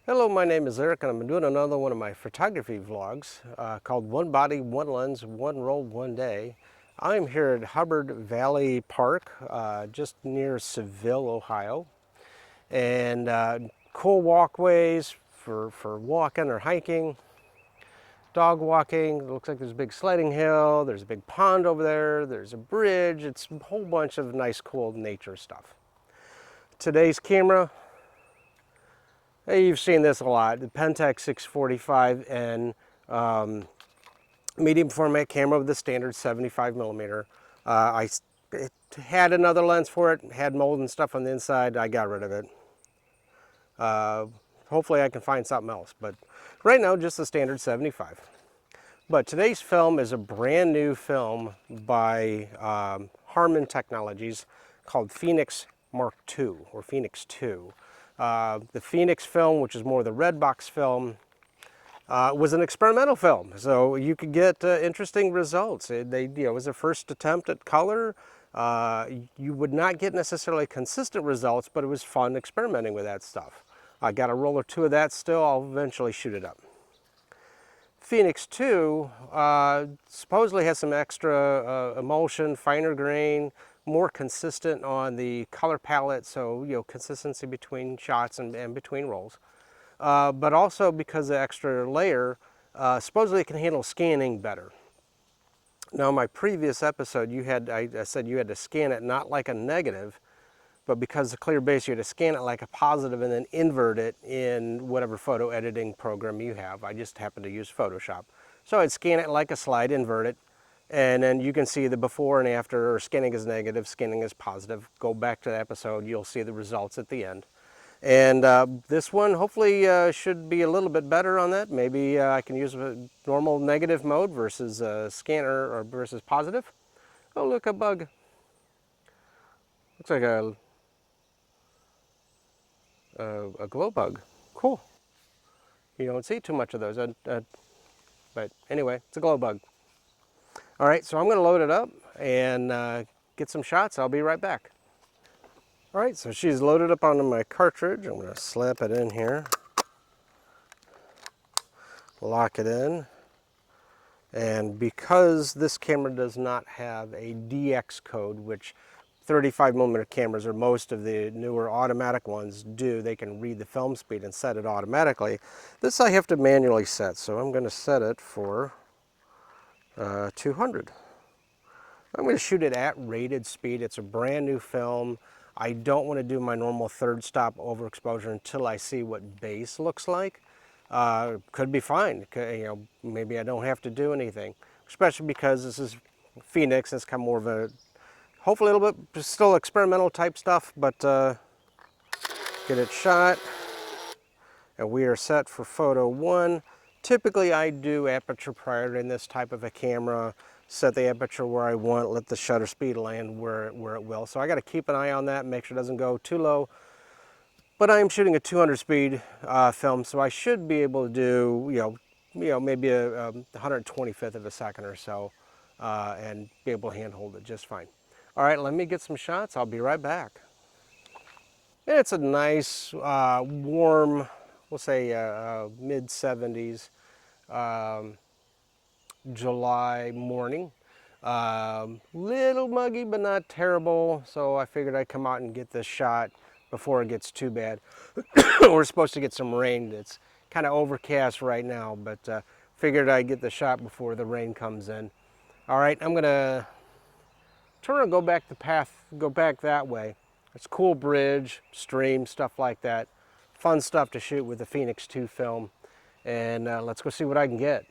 Hello, my name is Eric and I'm doing another one of my photography vlogs called One Body, One Lens, One Roll, One Day. I'm here at Hubbard Valley Park, just near Seville, Ohio. And cool walkways for walking or hiking, dog walking. It looks like there's a big sledding hill, there's a big pond over there, there's a bridge. It's a whole bunch of nice, cool nature stuff. Today's camera, hey, you've seen this a lot, the Pentax 645N medium format camera with the standard 75 millimeter. It had another lens for it, had mold and stuff on the inside. I got rid of it. Hopefully I can find something else, but right now just the standard 75. But today's film is a brand new film by Harmon Technologies called Phoenix Mark II or Phoenix II. The Phoenix film, which is more the red box film, was an experimental film, so you could get interesting results. It was their first attempt at color. You would not get necessarily consistent results, but it was fun experimenting with that stuff. I got a roll or two of that still. I'll eventually shoot it up. Phoenix 2 supposedly has some extra emulsion, finer grain, more consistent on the color palette, so consistency between shots and between rolls. But also because the extra layer, supposedly it can handle scanning better. Now, in my previous episode, I said you had to scan it not like a negative, but because the clear base, you had to scan it like a positive and then invert it in whatever photo editing program you have. I just happen to use Photoshop. So I'd scan it like a slide, invert it, and then you can see the before and after, or scanning is negative, scanning is positive. Go back to the episode, you'll see the results at the end. And this one hopefully should be a little bit better on that. Maybe I can use a normal negative mode versus scanner or versus positive. Oh, look, a bug. Looks like a glow bug. Cool. You don't see too much of those. But anyway, it's a glow bug. All right, so I'm going to load it up and get some shots. I'll be right back. All right, so she's loaded up onto my cartridge. I'm going to slap it in here, lock it in, and because this camera does not have a DX code, which 35mm cameras or most of the newer automatic ones do, they can read the film speed and set it automatically. This I have to manually set, so I'm going to set it for 200. I'm going to shoot it at rated speed. It's a brand new film. I don't want to do my normal third stop overexposure until I see what base looks like. Could be fine. Maybe I don't have to do anything, especially because this is Phoenix. It's kind of more of a, hopefully a little bit still experimental type stuff, but get it shot. And we are set for photo 1. Typically I do aperture priority in this type of a camera, set the aperture where I want, let the shutter speed land where it will. So I got to keep an eye on that, make sure it doesn't go too low. But I am shooting a 200 speed film, so I should be able to do, maybe a 125th of a second or so, and be able to handhold it just fine. All right, let me get some shots. I'll be right back. And it's a nice, warm, we'll say mid 70s July morning. Little muggy, but not terrible. So I figured I'd come out and get this shot before it gets too bad. We're supposed to get some rain. It's kind of overcast right now, but figured I'd get the shot before the rain comes in. All right, I'm gonna turn and go back the path, go back that way. It's a cool bridge, stream, stuff like that. Fun stuff to shoot with the Phoenix 2 film. And let's go see what I can get.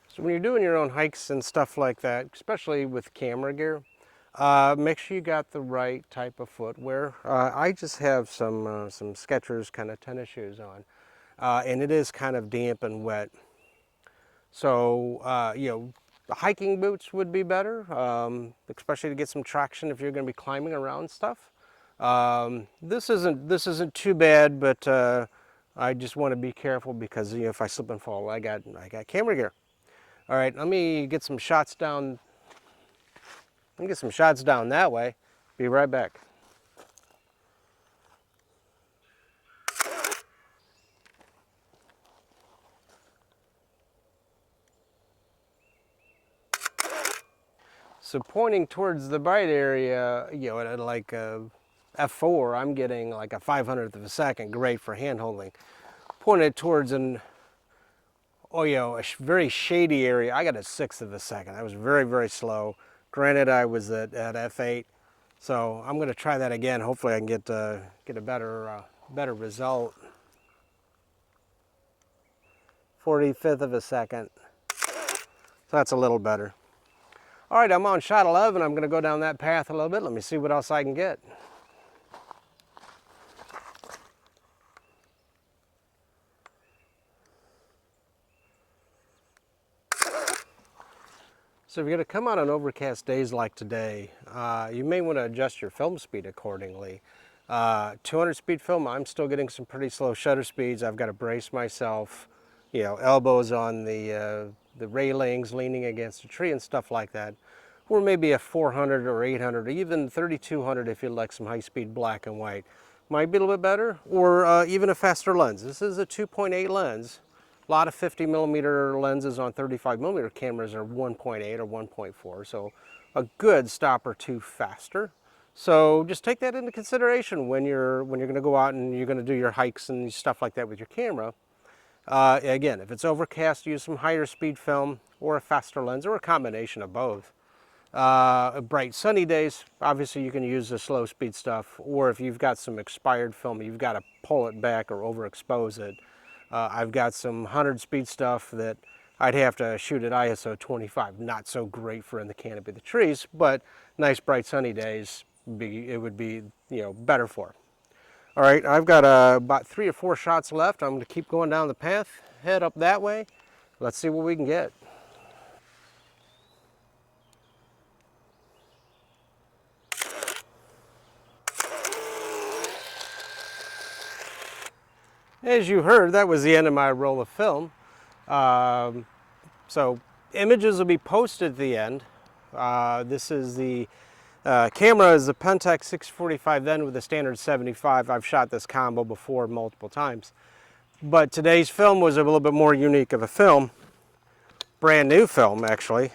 So when you're doing your own hikes and stuff like that, especially with camera gear, make sure you got the right type of footwear. I just have some Skechers kind of tennis shoes on, and it is kind of damp and wet. So the hiking boots would be better, especially to get some traction if you're going to be climbing around stuff. This isn't too bad, but I just want to be careful because if I slip and fall, I got camera gear. All right, let me get some shots down. Let me get some shots down that way. Be right back. So pointing towards the bright area, you know, at like a f4, I'm getting like a 500th of a second, great for hand holding. Pointed towards an, oh, you know, a very shady area, I got a 1/6 of a second. That was very, very slow. Granted, I was at f8, so I'm going to try that again. Hopefully, I can get a better result. 45th of a second. So that's a little better. All right, I'm on shot 11. I'm going to go down that path a little bit. Let me see what else I can get. So if you're going to come out on overcast days like today, you may want to adjust your film speed accordingly. 200 speed film, I'm still getting some pretty slow shutter speeds. I've got to brace myself, you know, elbows on the railings, leaning against a tree and stuff like that. Or maybe a 400 or 800 or even 3200 if you like some high-speed black and white. Might be a little bit better, or even a faster lens. This is a 2.8 lens. A lot of 50mm lenses on 35mm cameras are 1.8 or 1.4, so a good stop or two faster. So just take that into consideration when you're going to go out and you're going to do your hikes and stuff like that with your camera. Again, if it's overcast, use some higher speed film or a faster lens or a combination of both. Bright sunny days, obviously you can use the slow speed stuff, or if you've got some expired film, you've got to pull it back or overexpose it. I've got some 100 speed stuff that I'd have to shoot at ISO 25. Not so great for in the canopy of the trees, but nice bright sunny days, it would be, you know, better for. All right, I've got about 3 or 4 shots left. I'm going to keep going down the path, head up that way. Let's see what we can get. As you heard, that was the end of my roll of film. So images will be posted at the end. This is the camera is the Pentax 645 then with the standard 75. I've shot this combo before multiple times. But today's film was a little bit more unique of a film. Brand new film, actually.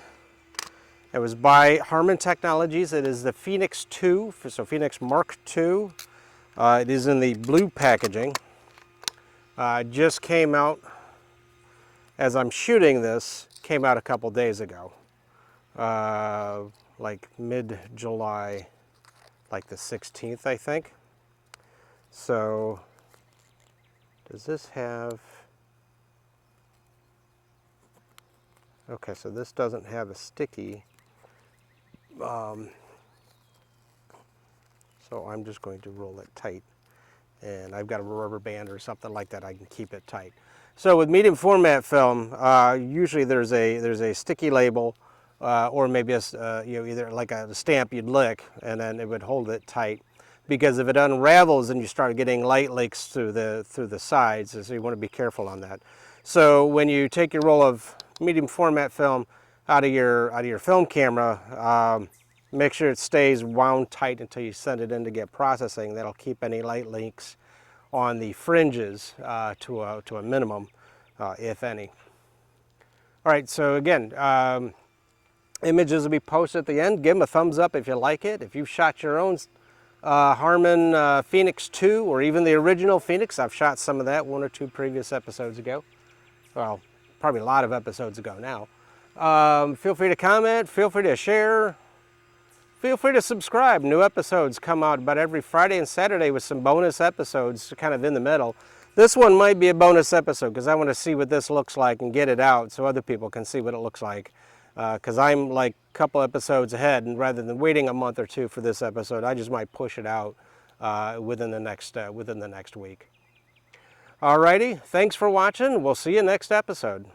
It was by Harmon Technologies. It is the Phoenix II, so Phoenix Mark II. It is in the blue packaging. Just came out, as I'm shooting this, came out a couple days ago. Like mid-July, like the 16th, I think. So, does this have... Okay, so this doesn't have a sticky. So I'm just going to roll it tight. And I've got a rubber band or something like that, I can keep it tight. So with medium format film, usually there's a sticky label, or maybe a, you know, either like a stamp you'd lick, and then it would hold it tight. Because if it unravels and you start getting light leaks through the sides, so you want to be careful on that. So when you take your roll of medium format film out of your film camera, make sure it stays wound tight until you send it in to get processing. That'll keep any light leaks on the fringes to a minimum, if any. All right, so again, images will be posted at the end. Give them a thumbs up if you like it. If you've shot your own Harmon Phoenix II, or even the original Phoenix, I've shot some of that 1 or 2 previous episodes ago. Well, probably a lot of episodes ago now. Feel free to comment, feel free to share. Feel free to subscribe. New episodes come out about every Friday and Saturday with some bonus episodes kind of in the middle. This one might be a bonus episode because I want to see what this looks like and get it out so other people can see what it looks like. Because I'm like a couple episodes ahead, and rather than waiting a month or 2 for this episode, I just might push it out within the next week. Alrighty, thanks for watching. We'll see you next episode.